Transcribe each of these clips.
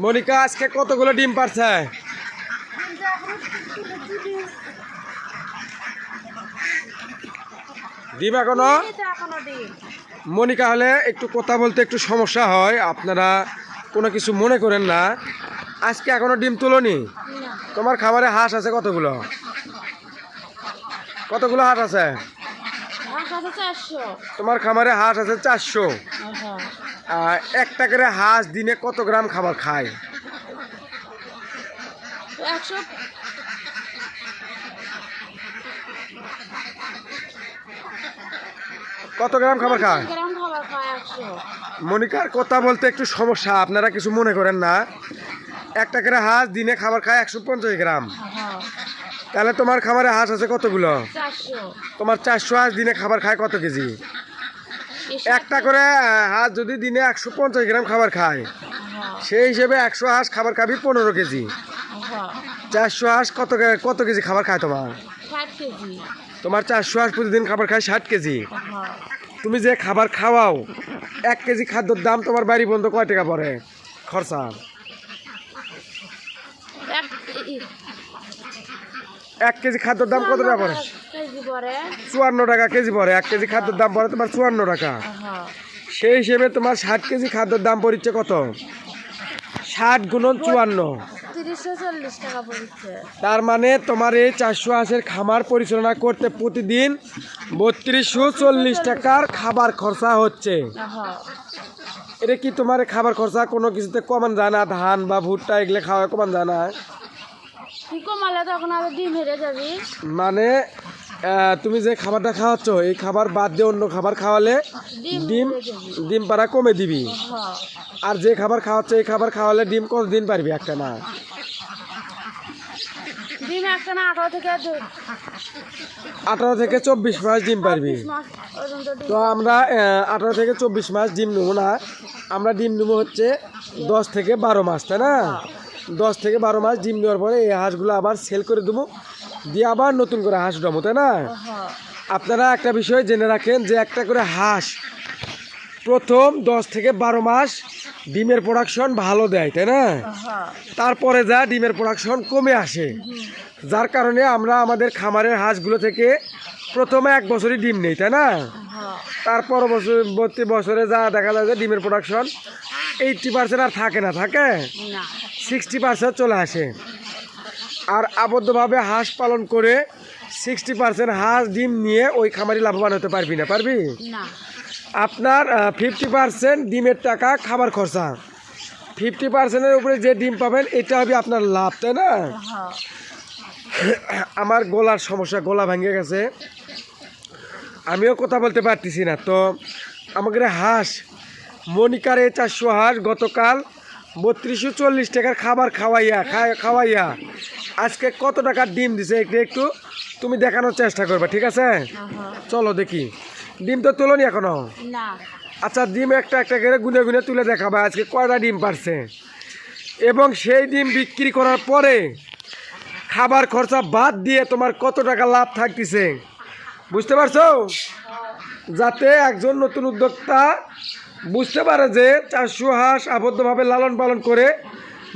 মনিকা আজকে কতগুলো ডিম পারছে? ডিম এখনো? মনিকা হলে একটু কথা বলতে একটু সমস্যা হয়, আপনারা কোনো কিছু মনে করেন না। আজকে এখনো ডিম তুলোনি? তোমার খামারে হাঁস আছে কতগুলো? কতগুলো হাঁস আছে তোমার খামারে? হাঁস আছে 400। একটা করে হাঁস দিনে কত গ্রাম খাবার খায়? 100। কত গ্রাম খাবার খায়? গ্রাম খাবার খায় 100। মনিকার কথা বলতে একটু সমস্যা, আপনারা কিছু মনে করেন না। একটা করে হাঁস দিনে খাবার খায় 150 গ্রাম। তাহলে তোমার খামারে হাঁস আছে কতগুলো? 400। তোমার 400 হাঁস দিনে খাবার খায় কত কেজি? একটা করে হাঁস যদি দিনে 150 গ্রাম খাবার খায়, সেই হিসেবে 100 হাঁস খাবার খাবি 15 কেজি। 400 হাঁস কত কেজি খাবার খায় তোমার? 60 কেজি। তোমার 400 হাঁস প্রতিদিন খাবার খায় 60 কেজি। তুমি যে খাবার খাওয়াও, 1 কেজি খাদ্যর দাম তোমার বাড়ি বন্ধ কয় টাকা পড়ে খরচা? 1 কেজি খাদ্যর দাম কত টাকা পড়ে? 54 টাকা কেজি পড়ে। 1 কেজি খাদ্যর দাম পড়ে তোমার 54 টাকা। সেই হিসেবে তোমার 60 কেজি খাদ্যর দাম পড়ছে কত? 60 গুণন 54, 340 টাকা পড়ছে। তার মানে তোমার এই 400 হাঁসের খামার পরিচালনা করতে প্রতিদিন 3240 টাকার খাবার খরচা হচ্ছে। এটা কি তোমার খাবার খরচা কোনো কিছুতে কমান যায় না? ধান বা ভুট্টা এগুলো খাওয়া কমান যায় না? কি কমালে তখন আরো ডিম হেরে যাবি। মানে তুমি যে খাবারটা খাওয়াচ্ছ, এই খাবার বাদ দিয়ে অন্য খাবার খাওয়ালে ডিম পাড়া কমে দিবি। আর যে খাবার খাওয়াচ্ছ, এই খাবার খাওয়ালে ডিম কতদিন পারবি? একটা না ডিম একটা না 18 থেকে 24 মাস ডিম পারবি। তো আমরা 18 থেকে 24 মাস ডিম নেবো না, আমরা ডিম নেবো হচ্ছে 10 থেকে 12 মাস, তাই না? 10 থেকে 12 মাস ডিম নেওয়ার পরে এই হাঁসগুলো আবার সেল করে দেবো, দিয়ে আবার নতুন করে হাঁস উঠাবো, তাই না? আপনারা একটা বিষয় জেনে রাখেন যে একটা করে হাঁস প্রথম 10 থেকে 12 মাস ডিমের প্রোডাকশন ভালো দেয়, তাই না? তারপরে যা ডিমের প্রোডাকশন কমে আসে, যার কারণে আমরা আমাদের খামারের হাঁসগুলো থেকে প্রথমে 1 বছরই ডিম নেই, তাই না? তার পরবর্তী বছরে যা দেখা যায় যে ডিমের প্রোডাকশন 80% আর থাকে না, থাকে 60% চলে আসে। আর আবদ্ধভাবে হাঁস পালন করে 60% হাঁস ডিম নিয়ে ওই খামারি লাভবান হতে পারবি না? পারবি না। আপনার 50% ডিমের টাকা খাবার খরচা, 50%-এর উপরে যে ডিম পাবেন এটা হবে আপনার লাভ, তাই না? আমার গলার সমস্যা, গলা ভেঙে গেছে, আমিও কথা বলতে পারতেছি না। তো আমাদের হাঁস মনিকার এই 400 হাঁস গতকাল 3240 টাকার খাবার খাওয়াইয়া আজকে কত টাকার ডিম দিছে একটু তুমি দেখানোর চেষ্টা করবে, ঠিক আছে? চলো দেখি। ডিম তো তুলোনি এখনো? না। আচ্ছা, ডিম একটা একটা করে গুনে গুনে তুলে দেখাবে আজকে কয়টা ডিম পারছে, এবং সেই ডিম বিক্রি করার পরে খাবার খরচা বাদ দিয়ে তোমার কত টাকা লাভ থাকতেছে, বুঝতে পারছো? যাতে একজন নতুন উদ্যোক্তা বুঝতে পারে যে 400 হাঁস আবদ্ধভাবে লালন পালন করে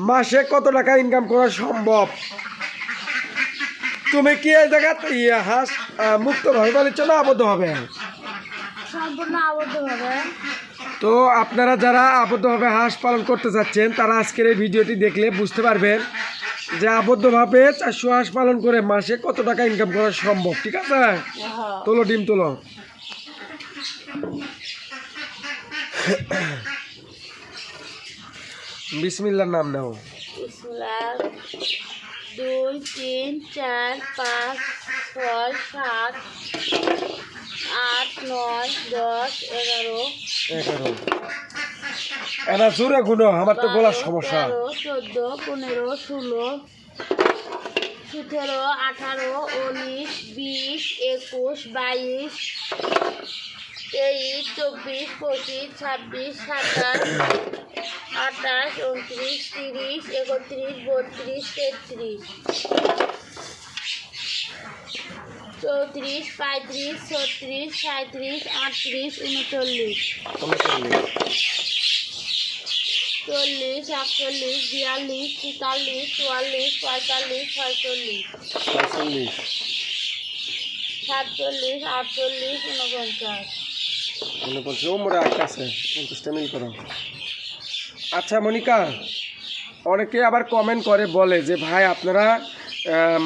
মাসে কত টাকা ইনকাম করা সম্ভব। তুমি কি এই জায়গাতে হাঁস মুক্তভাবে পালিচ্ছ না আবদ্ধভাবে? সম্পূর্ণ আবদ্ধভাবে। তো আপনারা যারা আবদ্ধভাবে হাঁস পালন করতে চাচ্ছেন, তারা আজকের এই ভিডিওটি দেখলে বুঝতে পারবেন যে আবদ্ধভাবে 400 হাঁস পালন করে মাসে কত টাকা ইনকাম করা সম্ভব, ঠিক আছে? তোলো ডিম তোলো। বিসমিল্লাহর নাম নাও। 2 3 4 5 6 7 8 9 10 11 এনা জোরে গুনো, আমার তো গলার সমস্যা। 14 15 16 17 18 19 20 21 22 23 24 25 26 27 28 29 30 31 32 33 34 35 36 37 38 39 39। 40 41 42 43 44 45 46 46 47 48 49 মনে পড়ছে ও মোরা একটা আছে 50টা মিল করো। আচ্ছা মনিকা, অনেকে আবার কমেন্ট করে বলে যে ভাই আপনারা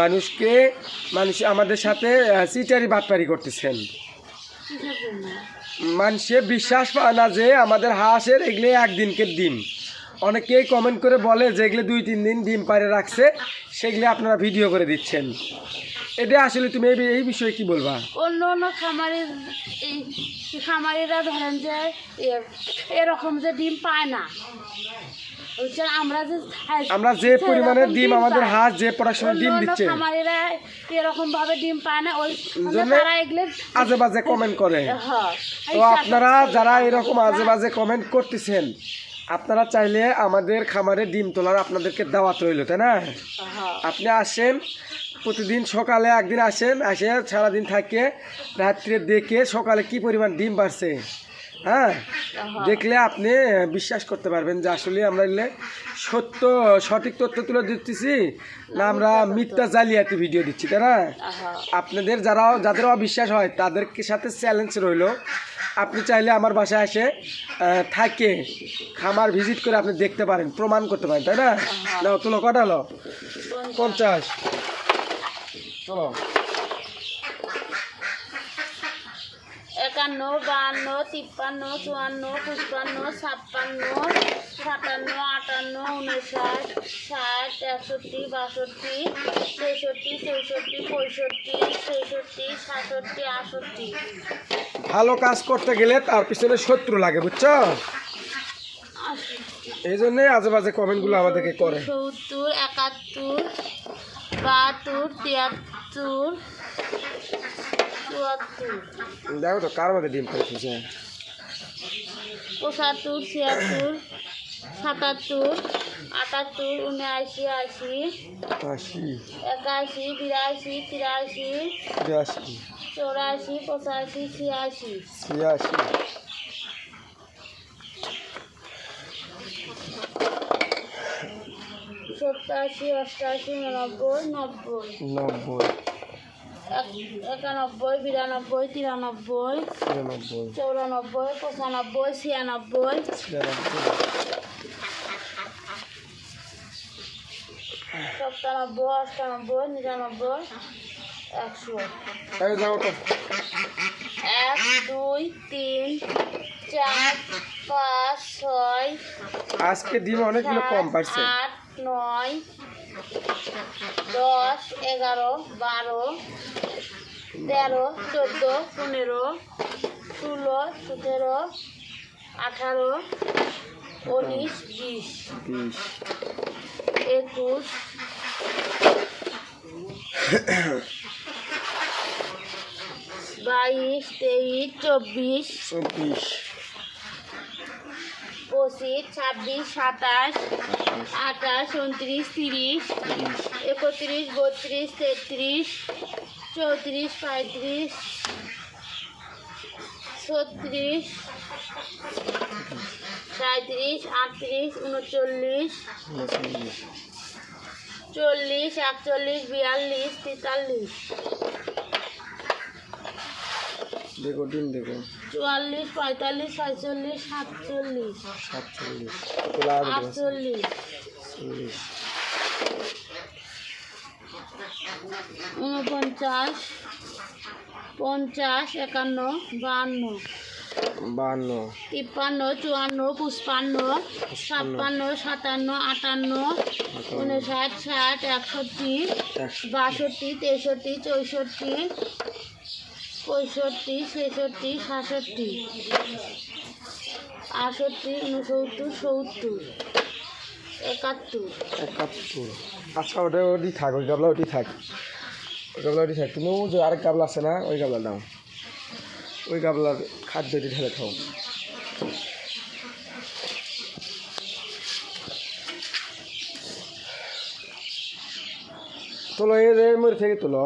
মানুষ আমাদের সাথে চিটারি বাটপারি করতেছেন। কিসের জন্য? মানুষে বিশ্বাস পায় না যে আমাদের হাঁসের এগুলো একদিনকে ডিম। অনেকেই কমেন্ট করে বলে যে এগুলো 2-3 দিন ডিম পাড়ে রাখছে, সেগুলো আপনারা ভিডিও করে দিচ্ছেন। এটা আসলে তুমি এই বিষয়ে কি বলবা? অন্য অন্য খামারিরা ধরেন যে এরকম যে ডিম পায় না, আমরা যে পরিমাণে ডিম আমাদের হাঁস যে প্রোডাকশনে ডিম দিচ্ছে, খামারিরা এরকম ভাবে ডিম পায় না, ওই জন্য তারা এগুলো আজে বাজে কমেন্ট করে। তো আপনারা যারা এরকম আজে বাজে কমেন্ট করতেছেন, আপনারা চাইলে আমাদের খামারে ডিম তোলার আপনাদেরকে দাওয়াত রইল, তাই না? আপনি আসেন, প্রতিদিন সকালে একদিন আসেন, আসে সারাদিন থাকে, রাত্রে দেখে সকালে কি পরিমাণ ডিম পারছে, হ্যাঁ, দেখলে আপনি বিশ্বাস করতে পারবেন যে আসলে আমরা সঠিক তথ্য তুলে দিচ্ছি না আমরা মিথ্যা জালিয়াতি ভিডিও দিচ্ছি, তাই না? আপনাদের যাদের অবিশ্বাস হয় তাদেরকে সাথে চ্যালেঞ্জ রইল, আপনি চাইলে আমার বাসায় এসে থাকে খামার ভিজিট করে আপনি দেখতে পারেন, প্রমাণ করতে পারেন, তাই না? না তুলো কটা হলো? 50। চলো 51 52 53 54 55 56 57 58 59 60 61 62 63 64 65 66 67 68। ভালো কাজ করতে গেলে তার পিছনে শত্রু লাগে, বুঝছো? এই জন্যই আজে বাজে কমেন্টগুলো আমাদেরকে করে। 70 71 72 73 74 দেখো তো কার মধ্যে ডিম পেয়েছে। 75 76 77 78 79 80 80 81 82 83 82 84 85 86 86 87 88 89 90 90 91 92 93 94 95 96 97 98 99 100। এই যাও তো 1 2 3 4 5 6 আজকে ডিম অনেকগুলো কম পারছে। 8 9 10 11 12 13 14 15 16 17 18 19 20 21 22 23 24 24 25 26 27 28 29 30 31 32 33 34 35 36 37 38 39 40 41 42 43 দেখো ডিম দেখো 44 45 46 47 47 তোলা আগে 48 40 49 50 51 52 52 53 54 55 56 57 58 59 60 61 62 63 64 65 66 67 68 69 70 71 আচ্ছা ওটি থাক, ওই গাবলা ওটি থাক, তুমি ও যে আরেক গাবলা আছে না, ওই গাবলা দাও, ওই গাবলার খাদ্যটি ঢেলে খাও। তোলো এর মরে থেকে তোলো,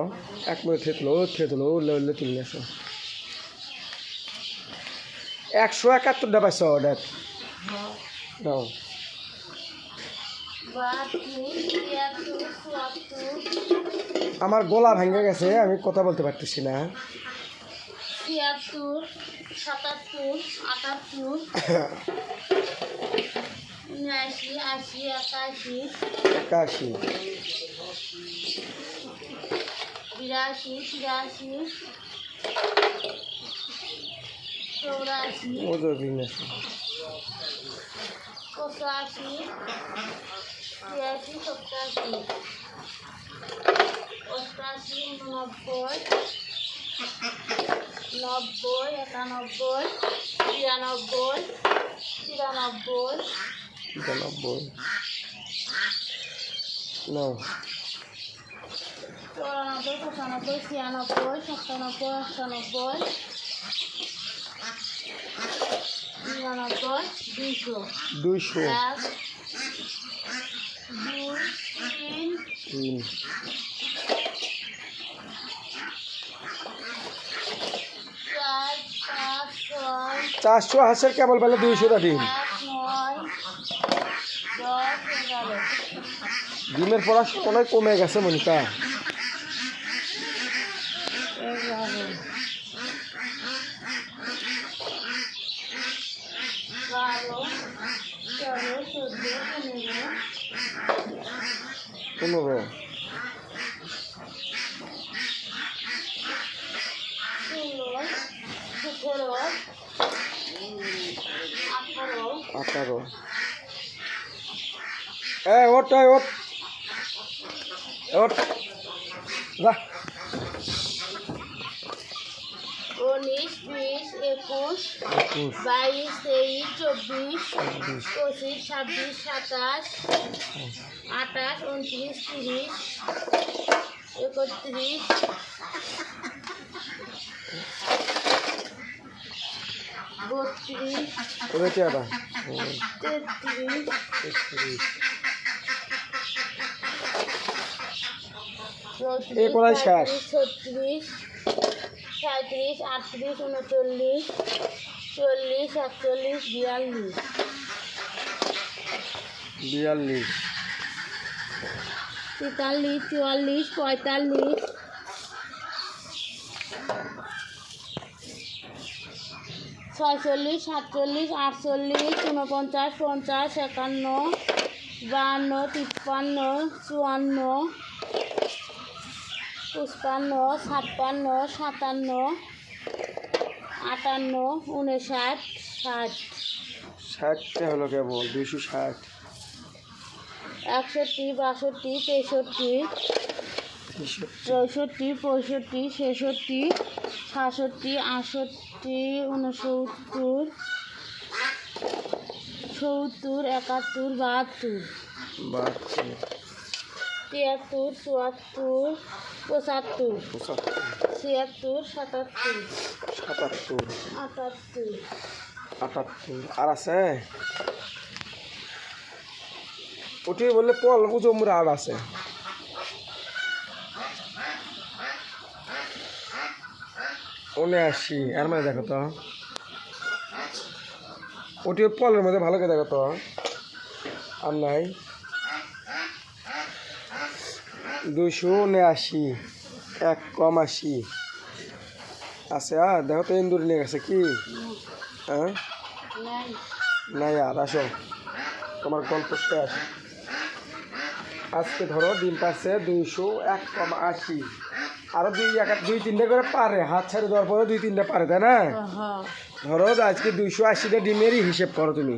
এক মরে থেকে তোলো, ওর থেকে তোলো, উল্লে তুলে আসো। 171টা পাইছ, দেখ দাও আমার গলা ভেঙে গেছে, আমি কথা বলতে পারতেছি না। 76 77 78 79 80 81 81 82 83 84 ওদের বিজনেস 85 86 87 88 89 90 91 92 93 ৯ না 94 95 96 97 98 99 200 200 1 2 3 3 4 5 6 400 হাঁসের কেবল বেলা 200টা ডিম। 8 9 10 11 ডিমের পড়াশোনা কমে গেছে মনিকা। 15 18 ওট ওট ওট যা 19 20 21 22 23 24 25 26 27 28 29 30 31 32 ওরে চেয়ারা 33 এই কোনায় শেষ। 36 37 38 39 40 41 42 42 43 44 45 46 47 48 49 50 51 52 53 54 55 56 57 58 59 60 60টা হলো কেবল 260 61 62 63 64 65 66 67 68 69 70 71 72 72 73 74 75 76 77 77 78 78 আর আছে ওটি বললে পল উজমরা আর আছে ওনে আসি আর মানে দেখো তো ওটি পলের মধ্যে ভালো করে দেখো তো আর নাই 279 এক কম 80 আছে আর দেখো তো ইন্দুর নিয়ে গেছে কি হ্যাঁ নাই নাই আর আসো তোমার গল্প শেষ আজকে ধরো ডিম পাচ্ছে 200 এক কম 80 আরো দুই তিনটে করে পারে হাত ছাড়ে দেওয়ার পরে 2-3টা পারে তাই না ধরো আজকে 280টা ডিমেরই হিসেব করো তুমি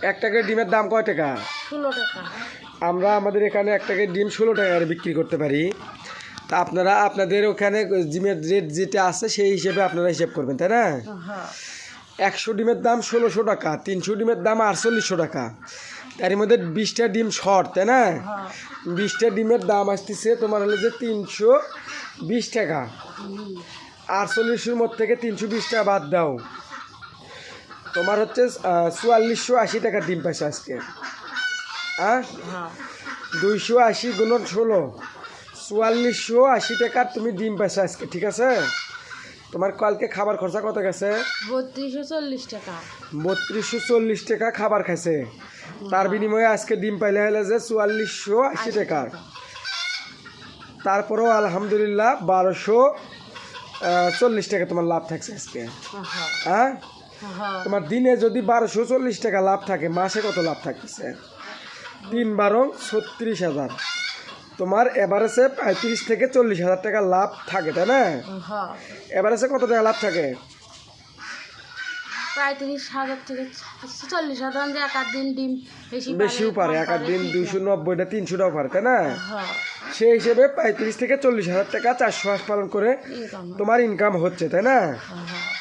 এক টাকার ডিমের দাম কয় টাকা 16 টাকা আমরা আমাদের এখানে এক টাকার ডিম 16 টাকায় বিক্রি করতে পারি তা আপনারা আপনাদের ওখানে ডিমের রেট যেটা আছে সেই হিসেবে আপনারা হিসেব করবেন তাই না 100 ডিমের দাম 1600 টাকা 300 ডিমের দাম 4800 টাকা তার মধ্যে 20টা ডিম শর্ট তাই না 20টা ডিমের দাম আসতেছে তোমার হলো যে 320 টাকা 4800 মধ্যে থেকে 320 টাকা বাদ দাও তোমার হচ্ছে 4480 টাকা ডিম পাইছে আজকে হ্যাঁ 280 গুণন 16 4480 টাকার তুমি ডিম পাইছো আজকে ঠিক আছে তোমার কালকে খাবার খরচা কত গেছে 3240 টাকা 3240 টাকা খাবার খাইছে তার বিনিময়ে আজকে ডিম পাইলে হলে যে 4480 টাকার। তারপরেও আলহামদুলিল্লাহ 1240 টাকা তোমার লাভ থাকছে আজকে। হ্যাঁ, তোমার দিনে যদি 1240 টাকা লাভ থাকে, মাসে কত লাভ থাকতেছে? 3 বারং 36,000। তোমার এভারেজে 35 থেকে 40,000 টাকা লাভ থাকে, তাই না? এভারেজে কত টাকা লাভ থাকে? 35,000 থেকে 40,000, যে এক দিন ডিম বেশিও পারে, এক দিন 290টা 300টাও পারে, তাই না? সেই হিসেবে 35 থেকে 40,000 টাকা 400 হাঁস পালন করে তোমার ইনকাম হচ্ছে, তাই না?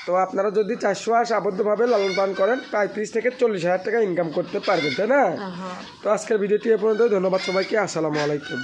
তো আপনারা যদি 400 হাঁস আবদ্ধভাবে লালন পালন করেন 35 থেকে 40,000 টাকা ইনকাম করতে পারবেন, তাই না? তো আজকের ভিডিওটি এ পর্যন্ত। ধন্যবাদ সবাইকে। আসসালামু আলাইকুম।